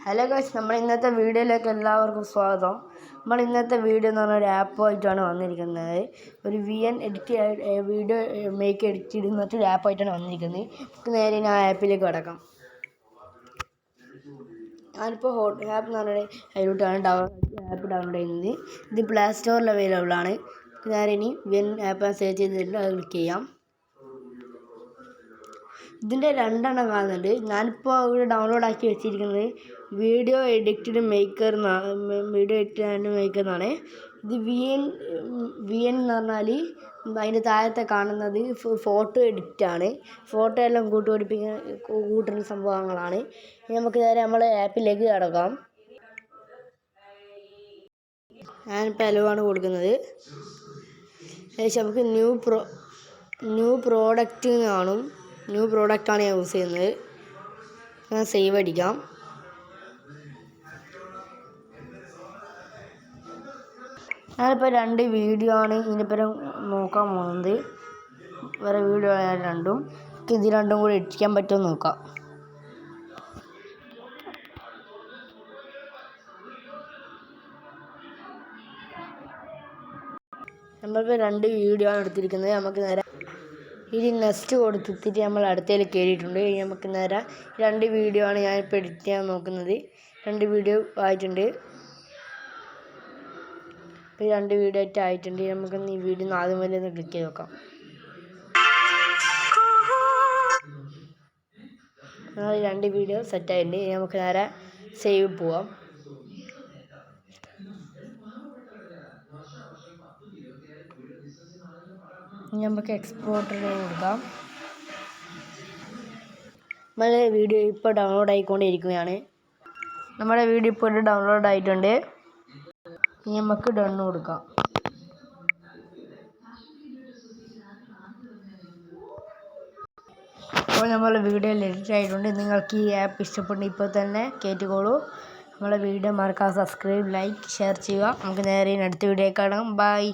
Hello guys, നമ്മൾ ഇന്നത്തെ വീഡിയോയിലേക്ക് എല്ലാവർക്കും സ്വാഗതം. നമ്മൾ ഇന്നത്തെ വീഡിയോ എന്ന് പറഞ്ഞാൽ ഒരു ആപ്പുമായിട്ടാണ് വന്നിരിക്കുന്നത്. ഒരു VN വീഡിയോ മേക്ക് എഡിറ്റ് ചെയ്യുന്ന ഒരു ആപ്പായിട്ടാണ് വന്നിരിക്കുന്നത്. നമുക്ക് നേരെ ആ ആപ്പിലേക്ക് കിടക്കാം. ഞാനിപ്പോൾ ഹോട്ട് ആപ്പ് എന്ന് പറഞ്ഞാൽ അതിലോട്ടാണ് ആപ്പ് ഡൗൺലോഡ് ചെയ്യുന്നത്. ഇത് പ്ലേ സ്റ്റോറിൽ അവൈലബിൾ ആണ്. നേരെ ഇനി VN ആപ്പ് സെർച്ച് ചെയ്തിട്ട് അത് ക്ലിക്ക് ചെയ്യാം. ഇതിൻ്റെ രണ്ടെണ്ണം കാണുന്നുണ്ട്. ഞാനിപ്പോൾ ഇവിടെ ഡൗൺലോഡ് ആക്കി വെച്ചിരിക്കുന്നത് വീഡിയോ എഡിറ്റ് മേക്കർ എന്നാണ്. ഇത് VN എന്ന് പറഞ്ഞാൽ അതിൻ്റെ താഴത്തെ കാണുന്നത് ഫോട്ടോ എഡിറ്റാണ്. ഫോട്ടോ എല്ലാം കൂട്ടുന്ന സംഭവങ്ങളാണ്. നമുക്ക് നേരെ നമ്മളെ ആപ്പിലേക്ക് കടക്കാം. ഞാനിപ്പോൾ അലവാണ് കൊടുക്കുന്നത്. ഏകദേശം നമുക്ക് ന്യൂ പ്രോഡക്റ്റ് കാണും. ന്യൂ പ്രോഡക്റ്റാണ് ഞാൻ യൂസ് ചെയ്യുന്നത്. ഞാൻ സേവ് അടിക്കാം. ഞാനിപ്പോൾ 2 വീഡിയോ ആണ് ഇതിനിപ്പുറം നോക്കാൻ പോകുന്നത്. വേറെ വീഡിയോ രണ്ടും ഇത് രണ്ടും കൂടി എഡിറ്റ് പറ്റുമെന്ന് നോക്കാം. നമ്മളിപ്പോൾ 2 വീഡിയോ ആണ് എടുത്തിരിക്കുന്നത്. നമുക്ക് നേരെ ഇത് നെക്സ്റ്റ് കൊടുത്തിട്ട് നമ്മൾ അടുത്തതിൽ കയറിയിട്ടുണ്ട്. നമുക്ക് നേരെ 2 വീഡിയോ ആണ് ഞാനിപ്പോൾ എഡിറ്റ് ചെയ്യാൻ നോക്കുന്നത്. 2 വീഡിയോ ആയിട്ടുണ്ട്. ഇപ്പോൾ 2 വീഡിയോ ആയിട്ടുണ്ട്. നമുക്ക് ഈ വീഡിയോ ആദ്യം വരെ ഒന്ന് ക്ലിക്ക് ചെയ്ത് നോക്കാം. 2 വീഡിയോ സെറ്റായിട്ടുണ്ട്. നമുക്ക് നേരെ സേവ് പോവാം. നമുക്ക് എക്സ്പോർട്ട് കൊടുക്കാം. നമ്മുടെ വീഡിയോ ഇപ്പോൾ ഡൗൺലോഡ് ആയിക്കൊണ്ടിരിക്കുകയാണ്. നമ്മുടെ വീഡിയോ ഇപ്പോൾ ഡൗൺലോഡ് ആയിട്ടുണ്ട്. ഇനി നമുക്ക് ഡൺ കൊടുക്കാം. അപ്പോൾ നമ്മളെ വീഡിയോ എഡിറ്റ് ആയിട്ടുണ്ട്. നിങ്ങൾക്ക് ഈ ആപ്പ് ഇഷ്ടപ്പെട്ടെങ്കിൽ ഇപ്പോൾ തന്നെ കയറ്റിക്കോളൂ. നമ്മളെ വീഡിയോ മറക്കാതെ സബ്സ്ക്രൈബ്, ലൈക്ക്, ഷെയർ ചെയ്യുക. നമുക്ക് നേരെ അടുത്ത വീഡിയോ കാണാം. ബൈ.